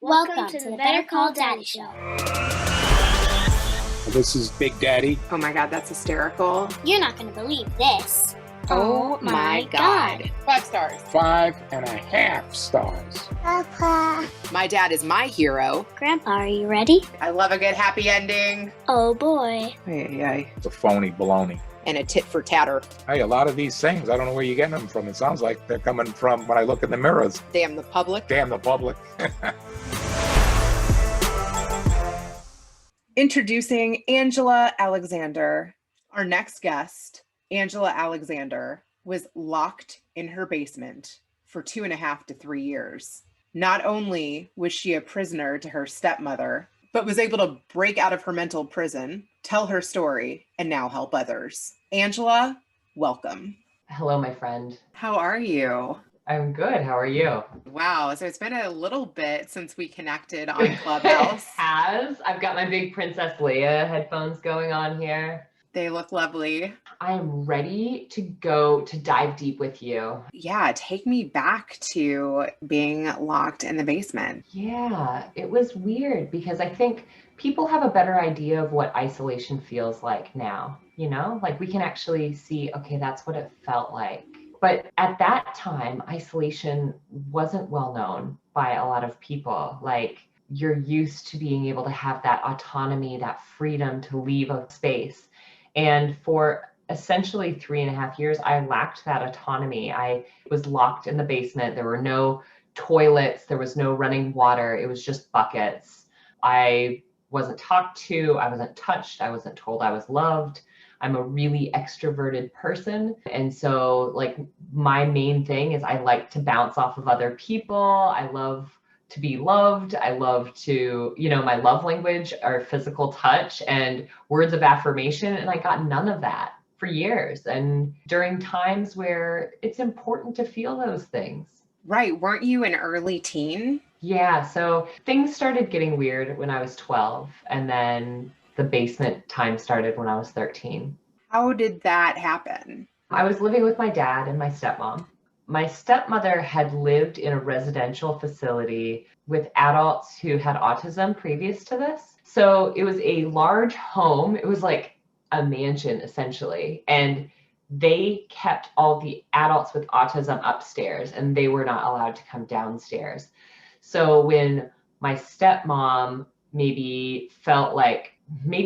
Welcome to the Better Call Daddy Show. This is Big Daddy. Oh my God, that's hysterical. You're not going to believe this. Oh my God. 5 stars. 5.5 stars. Papa. My dad is my hero. Grandpa, are you ready? I love a good happy ending. Oh boy. Ay. It's a phony baloney. And a tit for tatter. Hey, a lot of these things, I don't know where you're getting them from. It sounds like they're coming from when I look in the mirrors. Damn the public. Damn the public. Introducing Angela Alexander. Our next guest, Angela Alexander, was locked in her basement for 2.5 to 3 years. Not only was she a prisoner to her stepmother, but was able to break out of her mental prison, tell her story, and now help others. Angela, welcome. Hello, my friend. How are you? I'm good. How are you? Wow. So it's been a little bit since we connected on Clubhouse. It has. I've got my big Princess Leia headphones going on here. They look lovely. I am ready to go to dive deep with you. Yeah, take me back to being locked in the basement. Yeah, it was weird because I think people have a better idea of what isolation feels like now, you know? Like we can actually see, okay, that's what it felt like. But at that time, isolation wasn't well known by a lot of people. Like you're used to being able to have that autonomy, that freedom to leave a space. And for essentially 3.5 years, I lacked that autonomy. I was locked in the basement. There were no toilets. There was no running water. It was just buckets. I wasn't talked to. I wasn't touched. I wasn't told I was loved. I'm a really extroverted person. And so like my main thing is I like to bounce off of other people. I love to be loved. I love to, my love language are physical touch and words of affirmation. And I got none of that for years. And during times where it's important to feel those things. Right. Weren't you an early teen? Yeah. So things started getting weird when I was 12. And then the basement time started when I was 13. How did that happen? I was living with my dad and my stepmom. My stepmother had lived in a residential facility with adults who had autism previous to this. So it was a large home. It was like a mansion essentially. And they kept all the adults with autism upstairs and they were not allowed to come downstairs. So when my stepmom maybe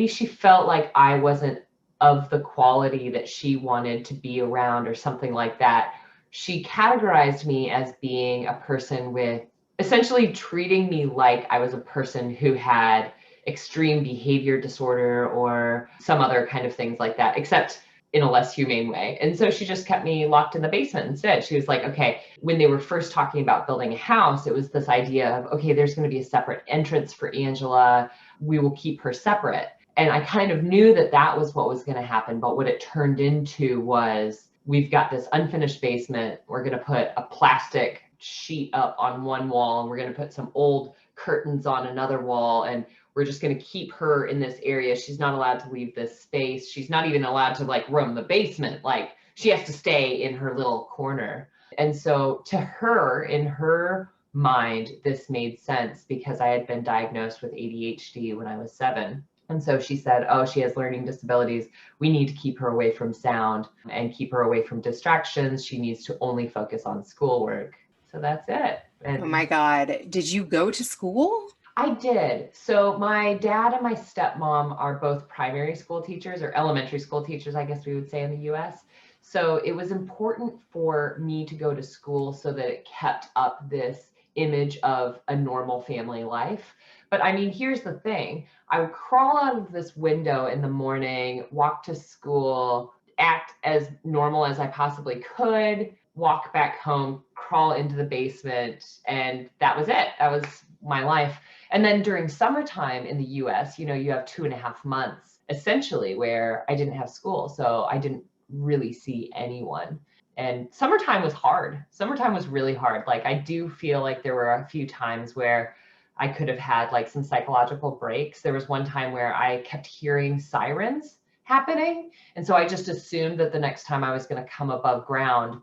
she felt like I wasn't of the quality that she wanted to be around or something like that, she categorized me as being a person with essentially treating me like I was a person who had extreme behavior disorder or some other kind of things like that, except in a less humane way. And so she just kept me locked in the basement instead. She was like, okay, when they were first talking about building a house, it was this idea of, okay, there's going to be a separate entrance for Angela. We will keep her separate. And I kind of knew that that was what was going to happen. But what it turned into was, we've got this unfinished basement. We're going to put a plastic sheet up on one wall and we're going to put some old curtains on another wall. And we're just going to keep her in this area. She's not allowed to leave this space. She's not even allowed to roam the basement. Like she has to stay in her little corner. And so to her, in her mind, this made sense because I had been diagnosed with ADHD when I was 7. And so she said, oh, she has learning disabilities. We need to keep her away from sound and keep her away from distractions. She needs to only focus on schoolwork. So that's it. And oh my God. Did you go to school? I did. So my dad and my stepmom are both primary school teachers or elementary school teachers, I guess we would say in the US. So it was important for me to go to school so that it kept up this image of a normal family life. But I mean, here's the thing. I would crawl out of this window in the morning, walk to school, act as normal as I possibly could, walk back home, crawl into the basement, and that was it. That was my life. And then during summertime in the US, you have 2.5 months essentially where I didn't have school. So I didn't really see anyone. And summertime was hard. Summertime was really hard. Like I do feel like there were a few times where I could have had like some psychological breaks. There was one time where I kept hearing sirens happening. And so I just assumed that the next time I was going to come above ground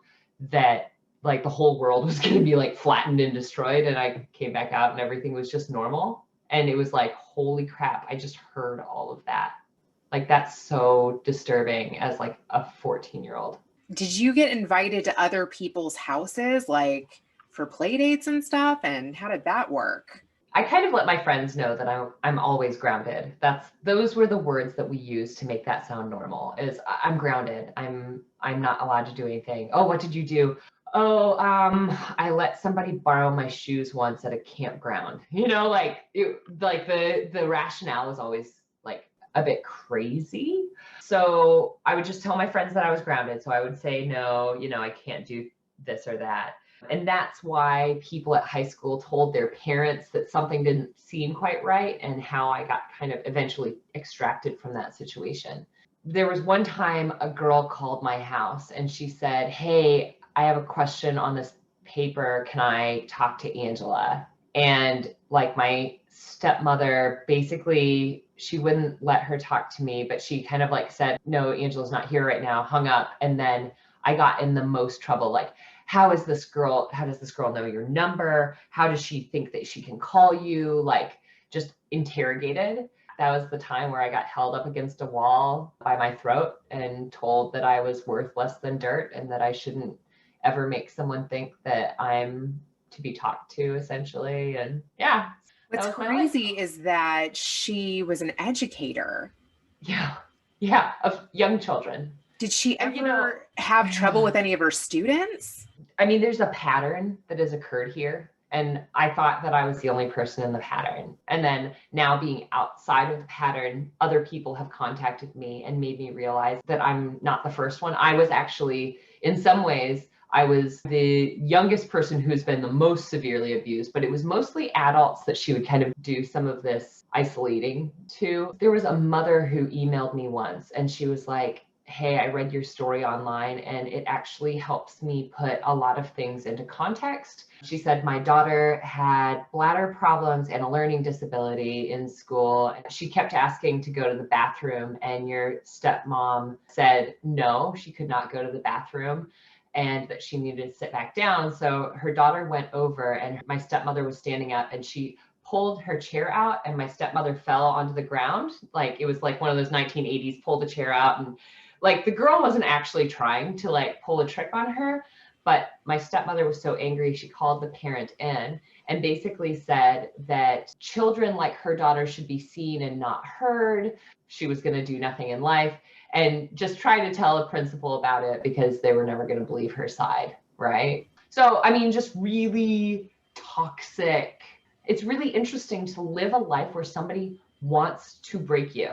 that like the whole world was going to be like flattened and destroyed. And I came back out and everything was just normal. And it was like, holy crap, I just heard all of that. Like, that's so disturbing as like a 14-year-old. Did you get invited to other people's houses, like for play dates and stuff? And how did that work? I kind of let my friends know that I'm always grounded. Those were the words that we used to make that sound normal. Is I'm grounded. I'm not allowed to do anything. Oh, what did you do? Oh, I let somebody borrow my shoes once at a campground. Like the rationale was always like a bit crazy. So I would just tell my friends that I was grounded. So I would say, no, I can't do this or that. And that's why people at high school told their parents that something didn't seem quite right, and how I got kind of eventually extracted from that situation. There was one time a girl called my house and she said, "Hey, I have a question on this paper. Can I talk to Angela?" And like my stepmother, basically, she wouldn't let her talk to me, but she kind of like said, "No, Angela's not here right now," hung up. And then I got in the most trouble. Like, how does this girl know your number? How does she think that she can call you? Like, just interrogated. That was the time where I got held up against a wall by my throat and told that I was worth less than dirt and that I shouldn't ever make someone think that I'm to be talked to, essentially. And yeah. What's crazy is that she was an educator. Yeah, of young children. Did she ever have trouble with any of her students? I mean, there's a pattern that has occurred here. And I thought that I was the only person in the pattern. And then now being outside of the pattern, other people have contacted me and made me realize that I'm not the first one. I was actually, in some ways, I was the youngest person who's been the most severely abused, but it was mostly adults that she would kind of do some of this isolating to. There was a mother who emailed me once and she was like, "Hey, I read your story online and it actually helps me put a lot of things into context." She said, "My daughter had bladder problems and a learning disability in school. She kept asking to go to the bathroom and your stepmom said no, she could not go to the bathroom and that she needed to sit back down. So her daughter went over and my stepmother was standing up and she pulled her chair out and my stepmother fell onto the ground. Like it was like one of those 1980s pull the chair out, and like the girl wasn't actually trying to like pull a trick on her, but my stepmother was so angry she called the parent in and basically said that children like her daughter should be seen and not heard. She was going to do nothing in life, and just try to tell a principal about it because they were never going to believe her side, right? So I mean, just really toxic. It's really interesting to live a life where somebody wants to break you.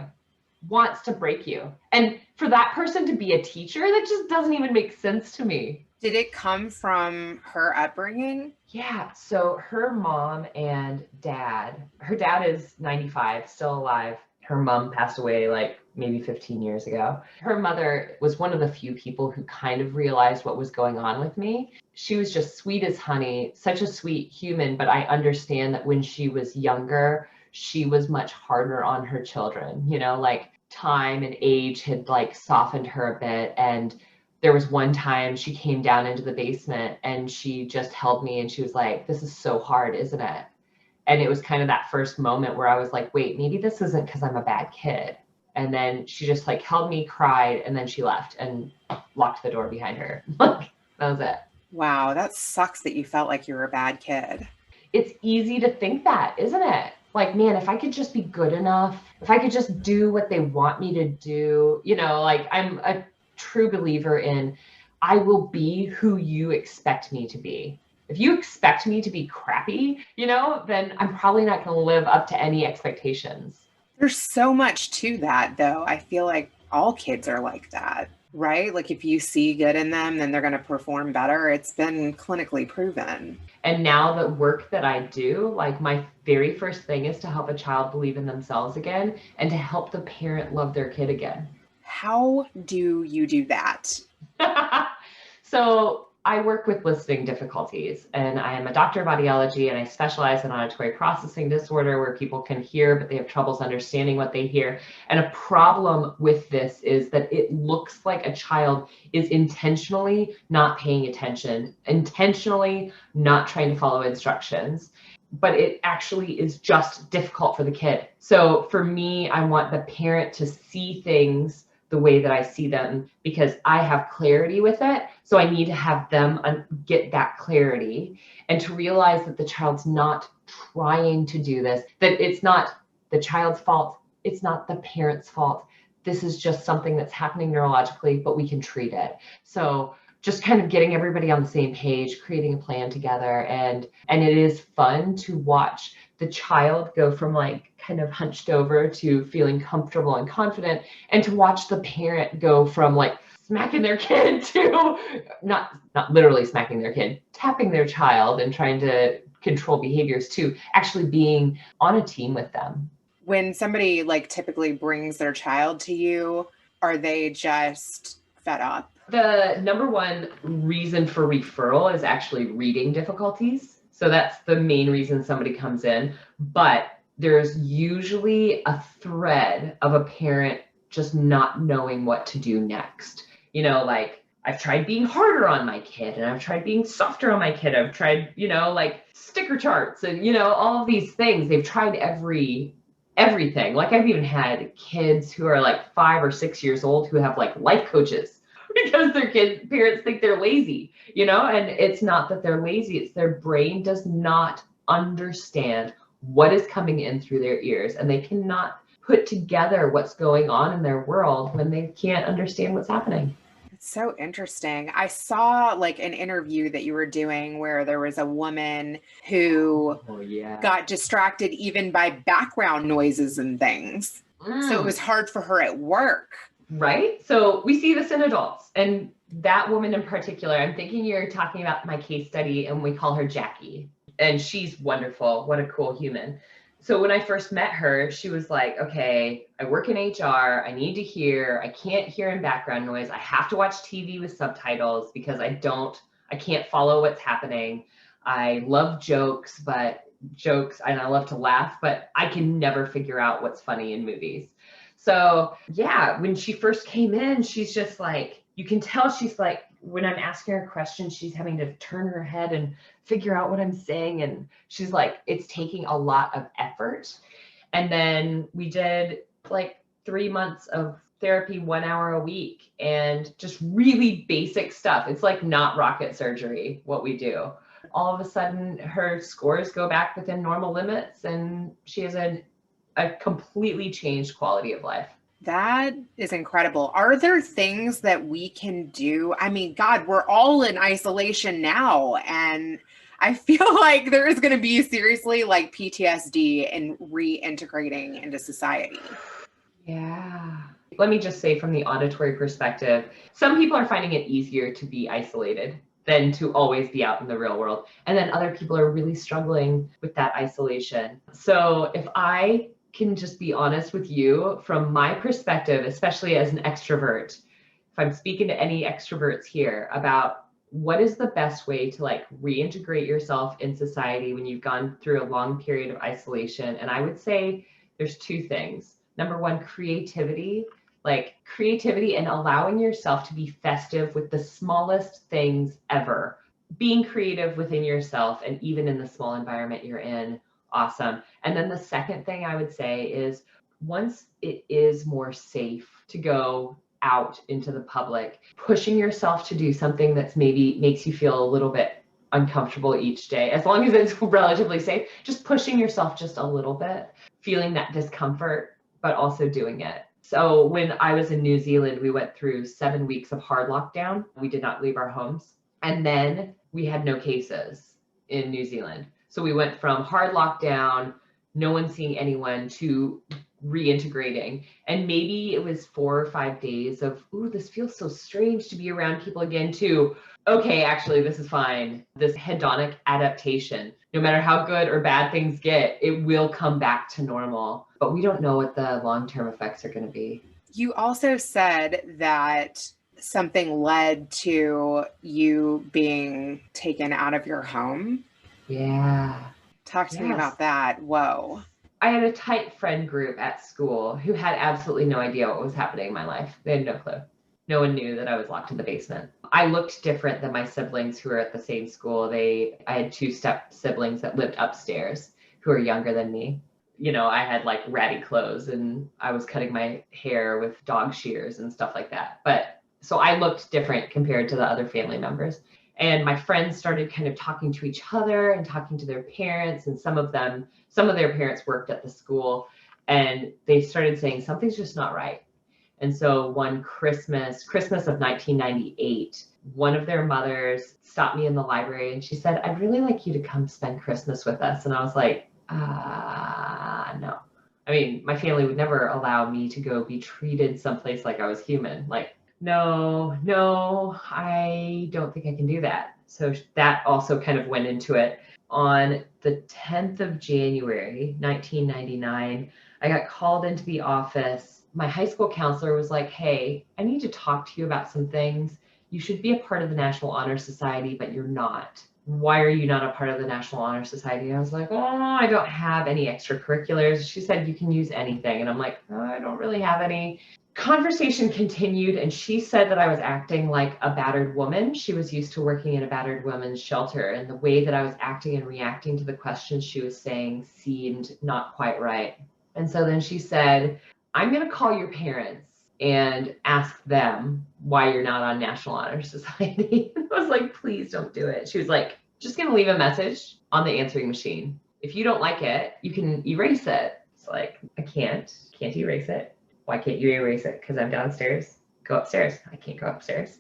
And for that person to be a teacher, that just doesn't even make sense to me. Did it come from her upbringing? Yeah. So her mom and dad, her dad is 95, still alive. Her mom passed away like maybe 15 years ago. Her mother was one of the few people who kind of realized what was going on with me. She was just sweet as honey, such a sweet human, but I understand that when she was younger, she was much harder on her children, like time and age had like softened her a bit. And there was one time she came down into the basement and she just held me and she was like, "This is so hard, isn't it?" And it was kind of that first moment where I was like, wait, maybe this isn't because I'm a bad kid. And then she just like held me, cried, and then she left and locked the door behind her. That was it. Wow, that sucks that you felt like you were a bad kid. It's easy to think that, isn't it? Like, man, if I could just be good enough, if I could just do what they want me to do, like I'm a true believer in I will be who you expect me to be. If you expect me to be crappy, then I'm probably not going to live up to any expectations. There's so much to that, though. I feel like all kids are like that, right? Like if you see good in them, then they're going to perform better. It's been clinically proven. And now the work that I do, like my very first thing is to help a child believe in themselves again and to help the parent love their kid again. How do you do that? So I work with listening difficulties, and I am a doctor of audiology, and I specialize in auditory processing disorder where people can hear, but they have troubles understanding what they hear. And a problem with this is that it looks like a child is intentionally not paying attention, intentionally not trying to follow instructions, but it actually is just difficult for the kid. So for me, I want the parent to see things the way that I see them because I have clarity with it. So I need to have them get that clarity and to realize that the child's not trying to do this, that it's not the child's fault. It's not the parent's fault. This is just something that's happening neurologically, but we can treat it. So just kind of getting everybody on the same page, creating a plan together. And it is fun to watch the child go from like kind of hunched over to feeling comfortable and confident, and to watch the parent go from like smacking their kid to not literally smacking their kid, tapping their child and trying to control behaviors, to actually being on a team with them. When somebody like typically brings their child to you, are they just fed up? The number one reason for referral is actually reading difficulties. So that's the main reason somebody comes in. But there's usually a thread of a parent just not knowing what to do next. You know, like I've tried being harder on my kid, and I've tried being softer on my kid. I've tried, you know, like sticker charts and, you know, all of these things. They've tried everything. Like I've even had kids who are like 5 or 6 years old who have like life coaches because their parents think they're lazy, you know, and it's not that they're lazy. It's their brain does not understand what is coming in through their ears, and they cannot put together what's going on in their world when they can't understand what's happening. It's so interesting. I saw like an interview that you were doing where there was a woman who got distracted even by background noises and things. So it was hard for her at work. Right? So we see this in adults, and that woman in particular, I'm thinking you're talking about my case study, and we call her Jackie, and she's wonderful. What a cool human. So when I first met her, she was like, okay, I work in HR. I need to hear. I can't hear in background noise. I have to watch TV with subtitles because I can't follow what's happening. I love jokes, and I love to laugh, but I can never figure out what's funny in movies. So yeah, when she first came in, she's just like, you can tell she's like, when I'm asking her questions, she's having to turn her head and figure out what I'm saying. And she's like, it's taking a lot of effort. And then we did like 3 months of therapy, 1 hour a week, and just really basic stuff. It's like not rocket surgery, what we do. All of a sudden, her scores go back within normal limits, and she has a completely changed quality of life. That is incredible. Are there things that we can do? I mean, God, we're all in isolation now, and I feel like there is going to be seriously like PTSD and reintegrating into society. Yeah. Let me just say from the auditory perspective, some people are finding it easier to be isolated than to always be out in the real world. And then other people are really struggling with that isolation. So if I can just be honest with you from my perspective, especially as an extrovert, if I'm speaking to any extroverts here about what is the best way to like reintegrate yourself in society when you've gone through a long period of isolation. And I would say there's 2 things. Number one, creativity and allowing yourself to be festive with the smallest things ever. Being creative within yourself and even in the small environment you're in. Awesome. And then the second thing I would say is once it is more safe to go out into the public, pushing yourself to do something that's maybe makes you feel a little bit uncomfortable each day, as long as it's relatively safe, just pushing yourself just a little bit, feeling that discomfort, but also doing it. So when I was in New Zealand, we went through 7 weeks of hard lockdown. We did not leave our homes. And then we had no cases in New Zealand. So we went from hard lockdown, no one seeing anyone, to reintegrating. And maybe it was 4 or 5 days of, ooh, this feels so strange to be around people again, to, okay, actually, this is fine. This hedonic adaptation, no matter how good or bad things get, it will come back to normal. But we don't know what the long-term effects are going to be. You also said that something led to you being taken out of your home. Yeah. Talk to me Yes. about that. Whoa. I had a tight friend group at school who had absolutely no idea what was happening in my life. They had no clue. No one knew that I was locked in the basement. I looked different than my siblings who were at the same school. I had two step siblings that lived upstairs who are younger than me. You know, I had like ratty clothes and I was cutting my hair with dog shears and stuff like that. But so I looked different compared to the other family members. And my friends started kind of talking to each other and talking to their parents. And some of their parents worked at the school, and they started saying something's just not right. And so one Christmas of 1998, one of their mothers stopped me in the library and she said, "I'd really like you to come spend Christmas with us." And I was like, no. I mean, my family would never allow me to go be treated someplace like I was human. Like, no, I don't think I can do that. So that also kind of went into it. On the 10th of January, 1999, I got called into the office. My high school counselor was like, "Hey, I need to talk to you about some things. You should be a part of the National Honor Society, but you're not. Why are you not a part of the National Honor Society?" And I was like, "Oh, I don't have any extracurriculars." She said, "You can use anything." And I'm like, "Oh, I don't really have any." Conversation continued, and she said that I was acting like a battered woman. She was used to working in a battered women's shelter, and the way that I was acting and reacting to the questions she was saying seemed not quite right. And so then she said, "I'm going to call your parents and ask them why you're not on National Honor Society." I was like, "Please don't do it." She was like, "Just going to leave a message on the answering machine. If you don't like it, you can erase it." It's like, I can't erase it. "Why can't you erase it?" "Because I'm downstairs." "Go upstairs." "I can't go upstairs."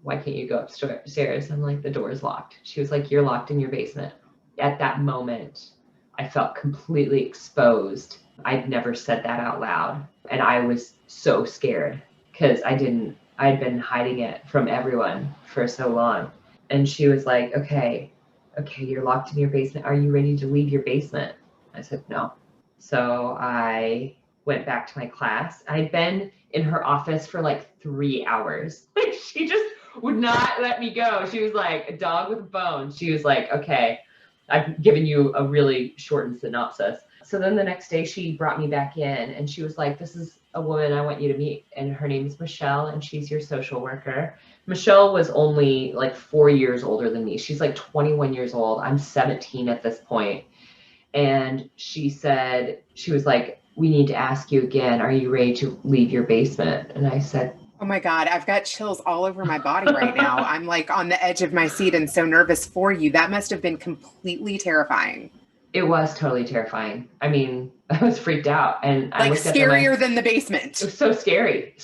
"Why can't you go upstairs?" I'm like, "The door is locked." She was like, "You're locked in your basement." At that moment, I felt completely exposed. I'd never said that out loud. And I was so scared because I'd been hiding it from everyone for so long. And she was like, okay, you're locked in your basement. Are you ready to leave your basement?" I said, "No." So I went back to my class. I'd been in her office for like 3 hours. Like, she just would not let me go. She was like a dog with a bone. She was like, "Okay, I've given you a really shortened synopsis." So then the next day she brought me back in and she was like, "This is a woman I want you to meet, and her name is Michelle, and she's your social worker." Michelle was only like 4 years older than me. She's like 21 years old. I'm 17 at this point. And she was like, "We need to ask you again. Are you ready to leave your basement?" And I said, Oh my God, I've got chills all over my body right now. I'm like on the edge of my seat and so nervous for you. That must have been completely terrifying. it was totally terrifying. I mean, I was freaked out, and I Like looked at them. scarier than the basement. It was so scary.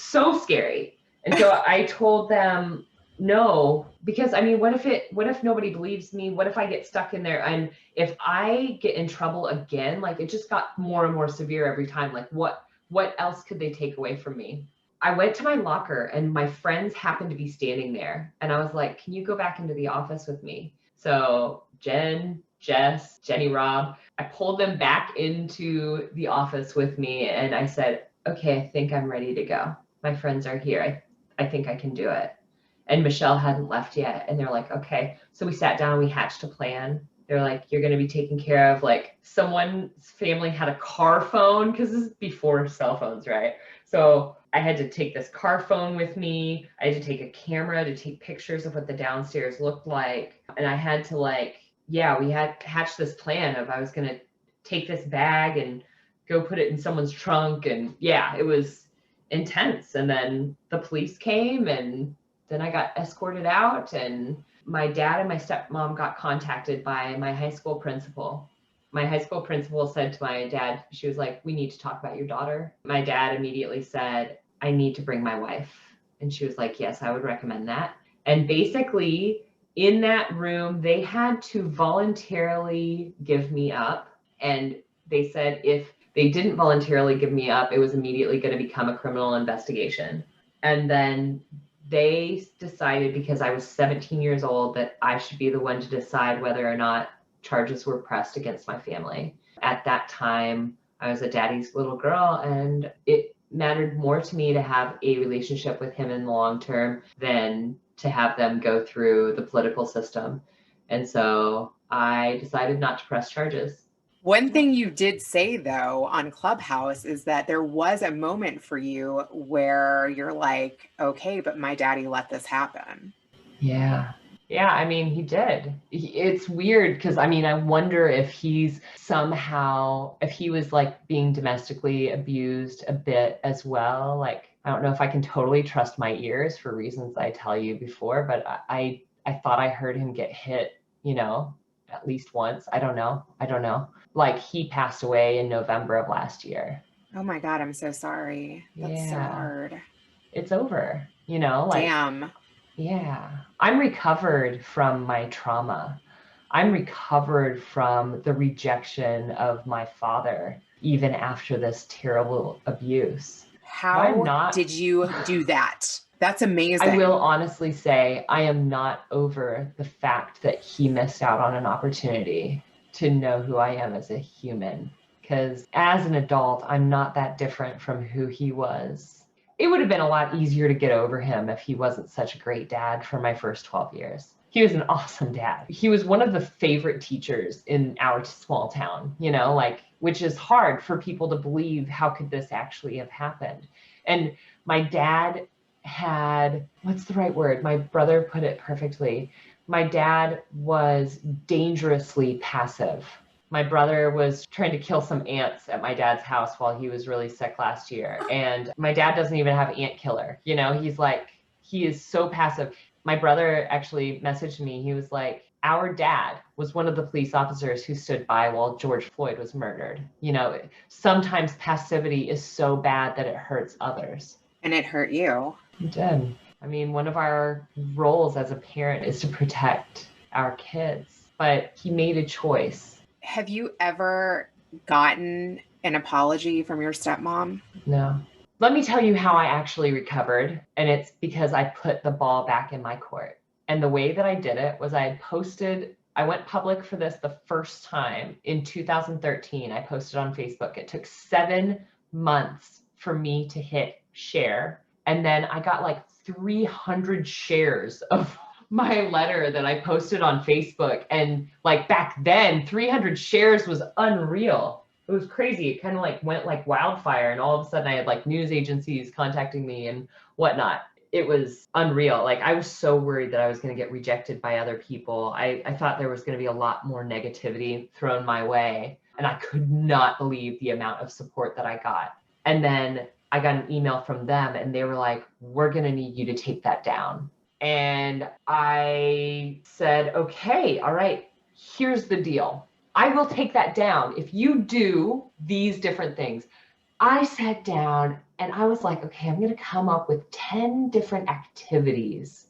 And so I told them no, because I mean, what if nobody believes me? What if I get stuck in there? And if I get in trouble again, like, it just got more and more severe every time. Like, what else could they take away from me? I went to my locker and my friends happened to be standing there. And I was like, "Can you go back into the office with me?" So Jen, Jess, Jenny, Rob, I pulled them back into the office with me and I said, "Okay, I think I'm ready to go. My friends are here. I think I can do it." And Michelle hadn't left yet. And they're like, "Okay." So we sat down, we hatched a plan. They're like, "You're going to be taken care of." Like, someone's family had a car phone, because this is before cell phones, right? So I had to take this car phone with me. I had to take a camera to take pictures of what the downstairs looked like. And I had to we had hatched this plan of, I was going to take this bag and go put it in someone's trunk. And yeah, it was intense. And then the police came and then I got escorted out, and my dad and my stepmom got contacted by my high school principal. My high school principal said to my dad, she was like, "We need to talk about your daughter." My dad immediately said, "I need to bring my wife." And she was like, "Yes, I would recommend that." And basically, in that room, they had to voluntarily give me up. And they said if they didn't voluntarily give me up, it was immediately going to become a criminal investigation. And then they decided, because I was 17 years old, that I should be the one to decide whether or not charges were pressed against my family. At that time, I was a daddy's little girl, and it mattered more to me to have a relationship with him in the long term than to have them go through the political system. And so I decided not to press charges. One thing you did say, though, on Clubhouse is that there was a moment for you where you're like, okay, but my daddy let this happen. Yeah. Yeah, I mean, he did. It's weird because, I mean, I wonder if he's somehow, if he was like being domestically abused a bit as well. Like, I don't know if I can totally trust my ears for reasons I tell you before, but I thought I heard him get hit, you know, at least once. I don't know. Like, he passed away in November of last year. Oh my God, I'm so sorry. That's so Yeah. hard. It's over, you know, like. Damn. Yeah, I'm recovered from my trauma. I'm recovered from the rejection of my father, even after this terrible abuse. How did you do that? That's amazing. I will honestly say I am not over the fact that he missed out on an opportunity to know who I am as a human. Because as an adult, I'm not that different from who he was. It would have been a lot easier to get over him if he wasn't such a great dad for my first 12 years. He was an awesome dad. He was one of the favorite teachers in our small town, you know, like, which is hard for people to believe. How could this actually have happened? And my dad had, what's the right word? My brother put it perfectly. My dad was dangerously passive. My brother was trying to kill some ants at my dad's house while he was really sick last year. And my dad doesn't even have ant killer. You know, he is so passive. My brother actually messaged me. He was like, our dad was one of the police officers who stood by while George Floyd was murdered. You know, sometimes passivity is so bad that it hurts others. And it hurt you. It did. I mean, one of our roles as a parent is to protect our kids, but he made a choice. Have you ever gotten an apology from your stepmom? No. Let me tell you how I actually recovered, and it's because I put the ball back in my court. And the way that I did it was I went public for this the first time in 2013. I posted on Facebook. It took 7 months for me to hit share. And then I got like 300 shares of my letter that I posted on Facebook. And like back then, 300 shares was unreal. It was crazy. It kind of like went like wildfire. And all of a sudden I had like news agencies contacting me and whatnot. It was unreal. Like, I was so worried that I was going to get rejected by other people. I thought there was going to be a lot more negativity thrown my way. And I could not believe the amount of support that I got. And then I got an email from them and they were like, we're going to need you to take that down. And I said, okay, all right, here's the deal. I will take that down if you do these different things. I sat down and I was like, okay, I'm going to come up with 10 different activities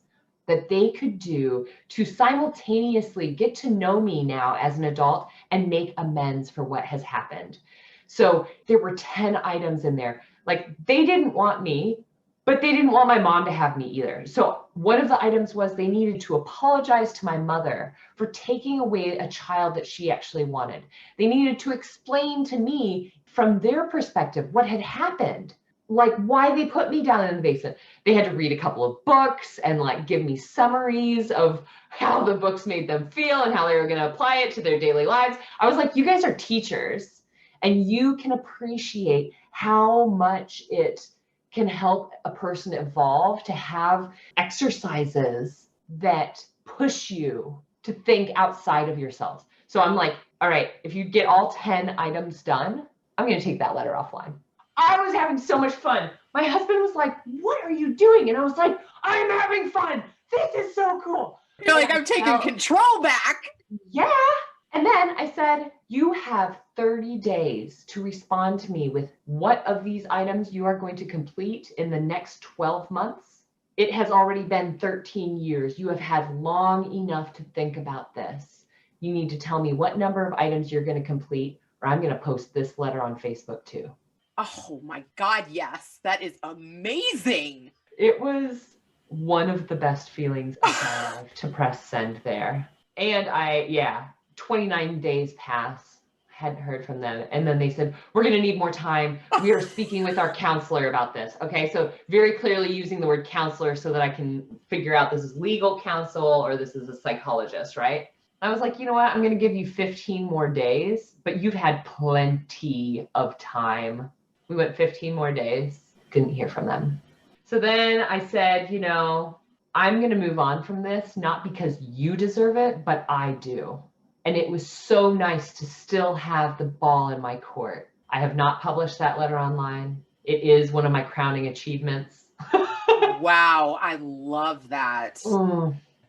that they could do to simultaneously get to know me now as an adult and make amends for what has happened. So there were 10 items in there. Like, they didn't want me, but they didn't want my mom to have me either. So one of the items was they needed to apologize to my mother for taking away a child that she actually wanted. They needed to explain to me from their perspective what had happened, like why they put me down in the basement. They had to read a couple of books and like give me summaries of how the books made them feel and how they were going to apply it to their daily lives. I was like, you guys are teachers and you can appreciate how much it can help a person evolve to have exercises that push you to think outside of yourselves. So I'm like, all right, if you get all 10 items done, I'm going to take that letter offline. I was having so much fun. My husband was like, what are you doing? And I was like, I'm having fun. This is so cool. You're like, I'm taking control back. Yeah. And then I said, you have 30 days to respond to me with what of these items you are going to complete in the next 12 months. It has already been 13 years. You have had long enough to think about this. You need to tell me what number of items you're going to complete, or I'm going to post this letter on Facebook too. Oh my God, yes. That is amazing. It was one of the best feelings of my life to press send there. And 29 days pass, hadn't heard from them. And then they said, we're going to need more time. We are speaking with our counselor about this. Okay. So very clearly using the word counselor so that I can figure out this is legal counsel or this is a psychologist, right? I was like, you know what? I'm going to give you 15 more days, but you've had plenty of time. We went 15 more days, didn't hear from them. So then I said, I'm going to move on from this, not because you deserve it, but I do. And it was so nice to still have the ball in my court. I have not published that letter online. It is one of my crowning achievements. Wow, I love that.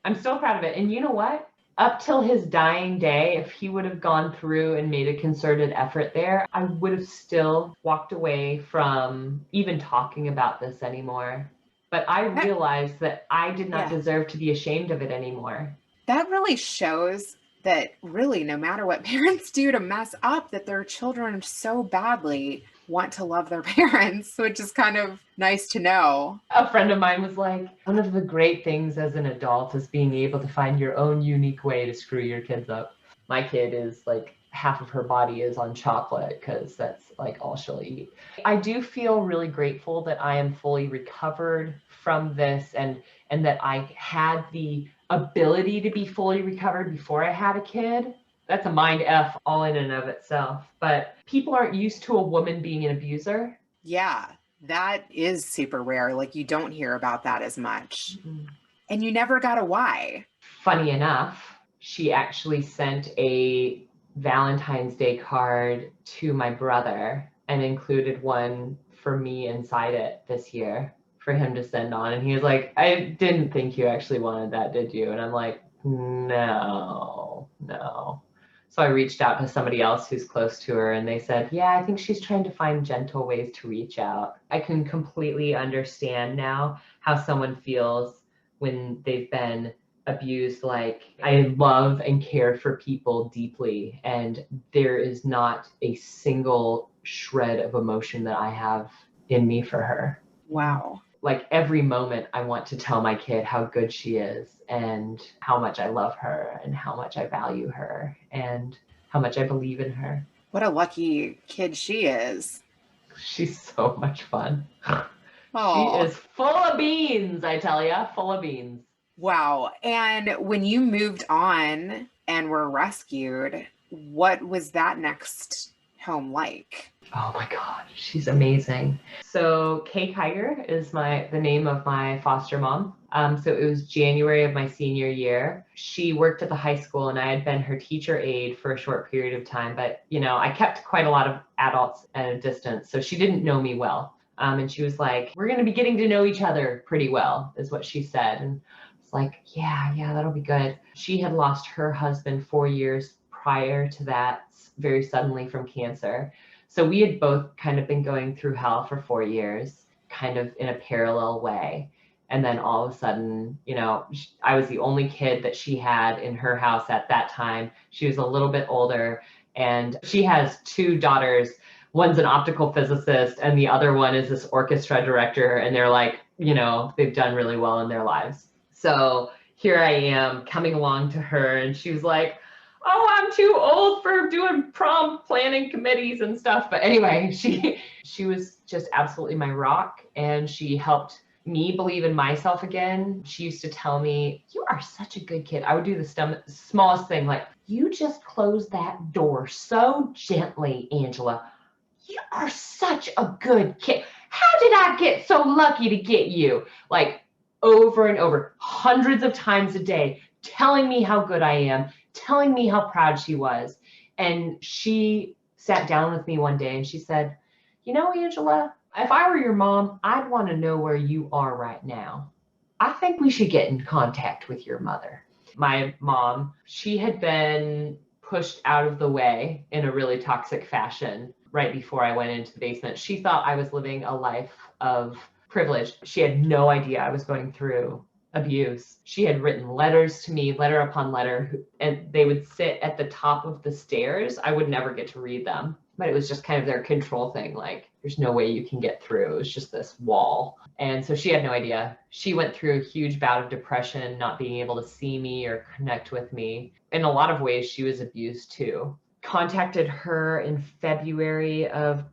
I'm so proud of it. And you know what? Up till his dying day, if he would have gone through and made a concerted effort there, I would have still walked away from even talking about this anymore. But I realized that I did not deserve to be ashamed of it anymore. That really shows that really no matter what parents do to mess up, that their children so badly want to love their parents, which is kind of nice to know. A friend of mine was like, one of the great things as an adult is being able to find your own unique way to screw your kids up. My kid is like, half of her body is on chocolate because that's like all she'll eat. I do feel really grateful that I am fully recovered from this and that I had the ability to be fully recovered before I had a kid. That's a mind F all in and of itself. But people aren't used to a woman being an abuser. Yeah, that is super rare. Like you don't hear about that as much. Mm-hmm. And you never got a why. Funny enough, she actually sent a Valentine's Day card to my brother and included one for me inside it this year for him to send on. And he was like, I didn't think you actually wanted that, did you? And I'm like, no. So I reached out to somebody else who's close to her and they said, yeah, I think she's trying to find gentle ways to reach out. I can completely understand now how someone feels when they've been abused. Like, I love and care for people deeply, and there is not a single shred of emotion that I have in me for her. Wow. Like every moment I want to tell my kid how good she is and how much I love her and how much I value her and how much I believe in her. What a lucky kid she is. She's so much fun. Aww. She is full of beans, I tell ya, full of beans. Wow. And when you moved on and were rescued, what was that next home like? Oh my God, she's amazing. So Kay Kiger is the name of my foster mom. So it was January of my senior year. She worked at the high school and I had been her teacher aide for a short period of time, but I kept quite a lot of adults at a distance. So she didn't know me well. And she was like, we're going to be getting to know each other pretty well, is what she said. And it's like, yeah, that'll be good. She had lost her husband 4 years prior to that, very suddenly from cancer. So we had both kind of been going through hell for 4 years, kind of in a parallel way. And then all of a sudden, I was the only kid that she had in her house at that time. She was a little bit older and she has 2 daughters. One's an optical physicist and the other one is this orchestra director. And they're like, they've done really well in their lives. So here I am coming along to her and she was like, oh, I'm too old for doing prom planning committees and stuff. But anyway, she was just absolutely my rock and she helped me believe in myself again. She used to tell me, you are such a good kid. I would do the smallest thing, like, you just closed that door so gently, Angela. You are such a good kid. How did I get so lucky to get you? Like over and over, hundreds of times a day, telling me how good I am, telling me how proud she was. And she sat down with me one day and she said, Angela, if I were your mom, I'd want to know where you are right now. I think we should get in contact with your mother. My mom, she had been pushed out of the way in a really toxic fashion right before I went into the basement. She thought I was living a life of privilege. She had no idea I was going through abuse. She had written letters to me, letter upon letter, and they would sit at the top of the stairs. I would never get to read them, but it was just kind of their control thing. Like, there's no way you can get through. It was just this wall. And so she had no idea. She went through a huge bout of depression, not being able to see me or connect with me. In a lot of ways, she was abused too. contacted her in February of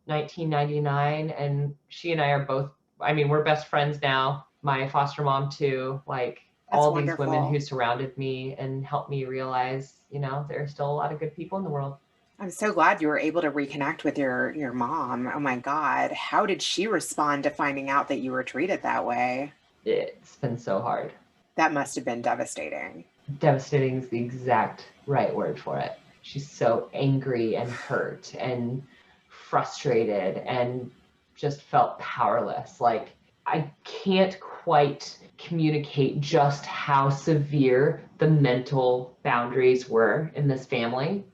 1999, and she and I are both, I mean, we're best friends now. My foster mom too, like That's all wonderful. these women who surrounded me and helped me realize, you know, there are still a lot of good people in the world. I'm so glad you were able to reconnect with your mom. Oh my God. How did she respond to finding out that you were treated that way? It's been so hard. That must have been devastating. Devastating is the exact right word for it. She's so angry and hurt and frustrated and just felt powerless. Like, I can't quite communicate just how severe the mental boundaries were in this family,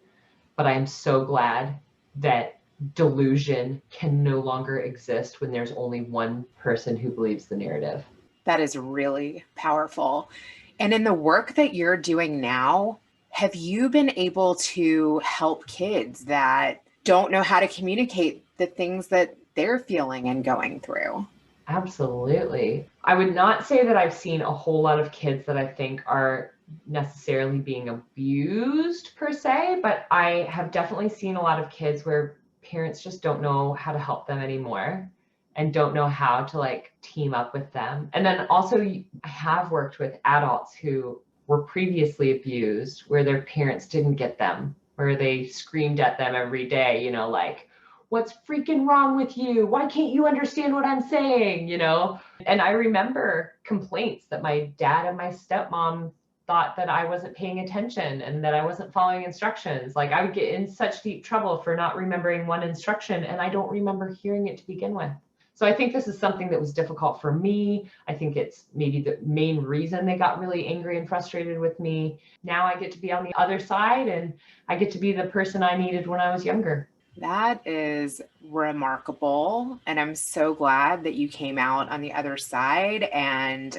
but I am so glad that delusion can no longer exist when there's only one person who believes the narrative. That is really powerful. And in the work that you're doing now, have you been able to help kids that don't know how to communicate the things that they're feeling and going through? Absolutely. I would not say that I've seen a whole lot of kids that I think are necessarily being abused per se, but I have definitely seen a lot of kids where parents just don't know how to help them anymore and don't know how to like team up with them. And then also I have worked with adults who were previously abused where their parents didn't get them, where they screamed at them every day, you know, like, what's freaking wrong with you? Why can't you understand what I'm saying? You know? And I remember complaints that my dad and my stepmom thought that I wasn't paying attention and that I wasn't following instructions. Like, I would get in such deep trouble for not remembering one instruction, and I don't remember hearing it to begin with. So I think this is something that was difficult for me. I think it's maybe the main reason they got really angry and frustrated with me. Now I get to be on the other side, and I get to be the person I needed when I was younger. That is remarkable. And I'm so glad that you came out on the other side. And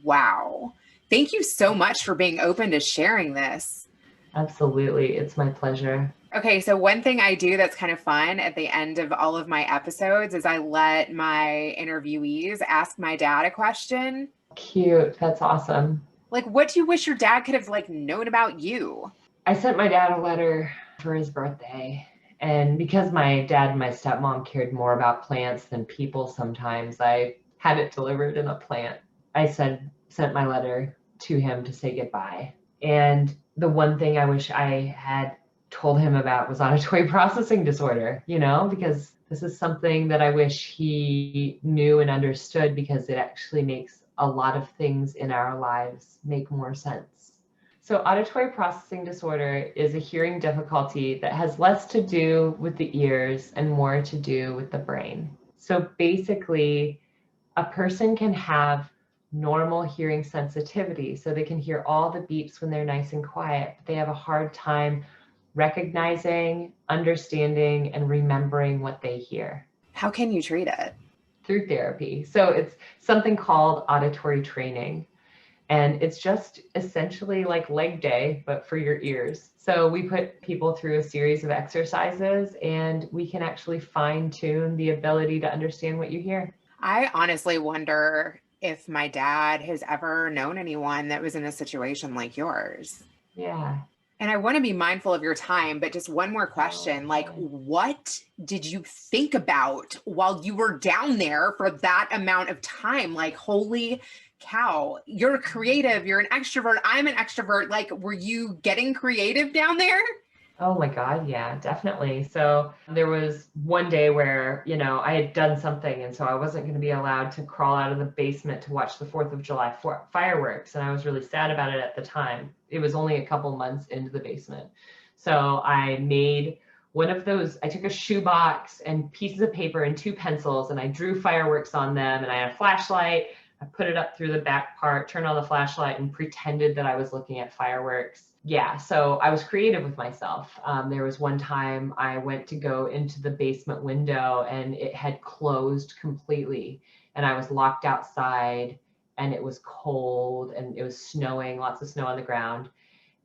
wow. Thank you so much for being open to sharing this. Absolutely. It's my pleasure. Okay, so one thing I do that's kind of fun at the end of all of my episodes is I let my interviewees ask my dad a question. Cute. That's awesome. Like, what do you wish your dad could have like known about you? I sent my dad a letter for his birthday. And because my dad and my stepmom cared more about plants than people sometimes, I had it delivered in a plant. I sent my letter to him to say goodbye. And the one thing I wish I had told him about was auditory processing disorder, you know, because this is something that I wish he knew and understood, because it actually makes a lot of things in our lives make more sense. So auditory processing disorder is a hearing difficulty that has less to do with the ears and more to do with the brain. So basically, a person can have normal hearing sensitivity, so they can hear all the beeps when they're nice and quiet, but they have a hard time recognizing, understanding, and remembering what they hear. How can you treat it? Through therapy. So it's something called auditory training. And it's just essentially like leg day, but for your ears. So we put people through a series of exercises, and we can actually fine tune the ability to understand what you hear. I honestly wonder if my dad has ever known anyone that was in a situation like yours. Yeah. And I want to be mindful of your time, but just one more question. Like, what did you think about while you were down there for that amount of time? Like, holy cow, you're creative, you're an extrovert, I'm an extrovert. Like, were you getting creative down there? Oh my God, yeah, definitely. So there was one day where, you know, I had done something, and so I wasn't going to be allowed to crawl out of the basement to watch the 4th of July fireworks. And I was really sad about it at the time. It was only a couple months into the basement. So I made one of those, I took a shoebox and pieces of paper and 2 pencils, and I drew fireworks on them, and I had a flashlight. I put it up through the back part, turned on the flashlight, and pretended that I was looking at fireworks. Yeah, so I was creative with myself. There was one time I went to go into the basement window, and it had closed completely, and I was locked outside, and it was cold, and it was snowing, lots of snow on the ground.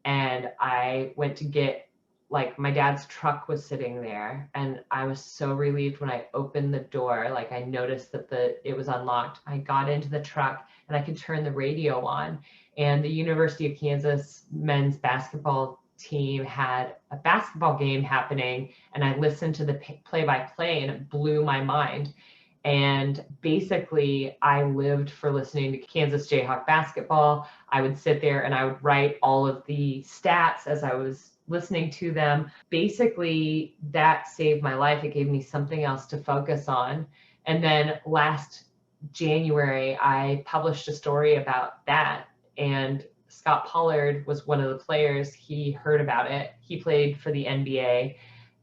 And I went to get, like, my dad's truck was sitting there, and I was so relieved when I opened the door. Like, I noticed that it was unlocked. I got into the truck, and I could turn the radio on, and the University of Kansas men's basketball team had a basketball game happening, and I listened to the play-by-play, and it blew my mind. And basically, I lived for listening to Kansas Jayhawk basketball. I would sit there and I would write all of the stats as I was listening to them. Basically, that saved my life. It gave me something else to focus on. And then last January, I published a story about that. And Scott Pollard was one of the players. He heard about it. He played for the NBA.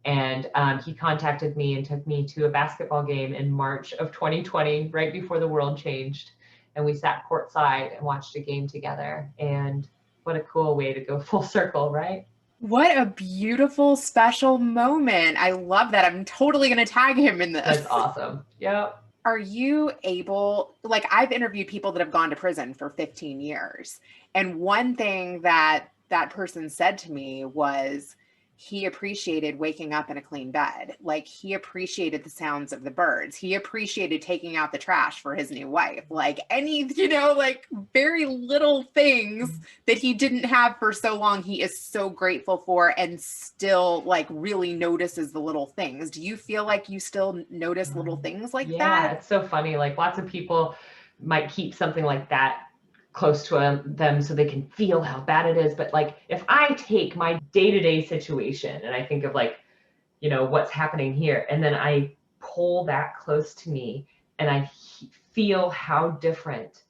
And he contacted me and took me to a basketball game in March of 2020, right before the world changed. And we sat courtside and watched a game together. And what a cool way to go full circle, right? What a beautiful, special moment. I love that. I'm totally going to tag him in this. That's awesome. Yep. Are you able, like, I've interviewed people that have gone to prison for 15 years. And one thing that that person said to me was, he appreciated waking up in a clean bed. Like, he appreciated the sounds of the birds. He appreciated taking out the trash for his new wife. Like, any, like very little things that he didn't have for so long, he is so grateful for, and still like really notices the little things. Do you feel like you still notice little things like that? Yeah, it's so funny. Like, lots of people might keep something like that close to them so they can feel how bad it is. But like, if I take my day-to-day situation and I think of like, what's happening here, and then I pull that close to me and I feel how different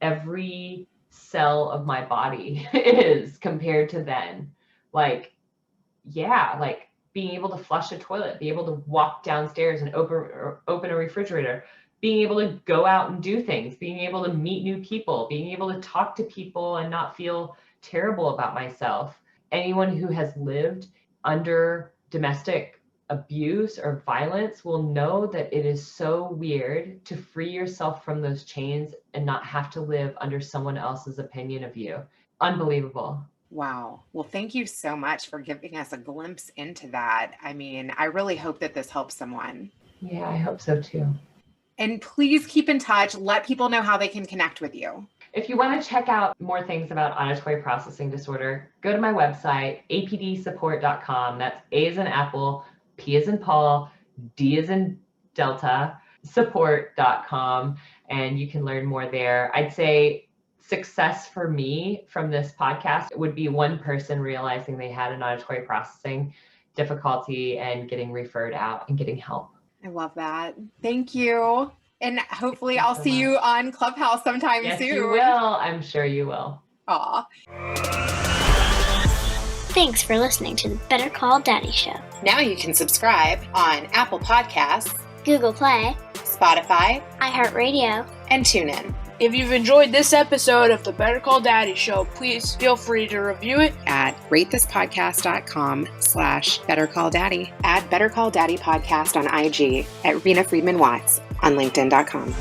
every cell of my body is compared to then. Like, yeah, like being able to flush a toilet, be able to walk downstairs and open a refrigerator, being able to go out and do things, being able to meet new people, being able to talk to people and not feel terrible about myself. Anyone who has lived under domestic abuse or violence will know that it is so weird to free yourself from those chains and not have to live under someone else's opinion of you. Unbelievable. Wow. Well, thank you so much for giving us a glimpse into that. I mean, I really hope that this helps someone. Yeah, I hope so too. And please keep in touch. Let people know how they can connect with you. If you want to check out more things about auditory processing disorder, go to my website, apdsupport.com. That's A as in Apple, P as in Paul, D as in Delta, support.com. And you can learn more there. I'd say success for me from this podcast would be one person realizing they had an auditory processing difficulty and getting referred out and getting help. I love that. Thank you. And hopefully I'll see you on Clubhouse sometime soon. Yes, you will. I'm sure you will. Aw. Thanks for listening to the Better Call Daddy Show. Now you can subscribe on Apple Podcasts, Google Play, Spotify, iHeartRadio, and TuneIn. If you've enjoyed this episode of the Better Call Daddy Show, please feel free to review it at ratethispodcast.com/BetterCallDaddy. Add Better Call Daddy Podcast on IG at Rena Friedman Watts on LinkedIn.com.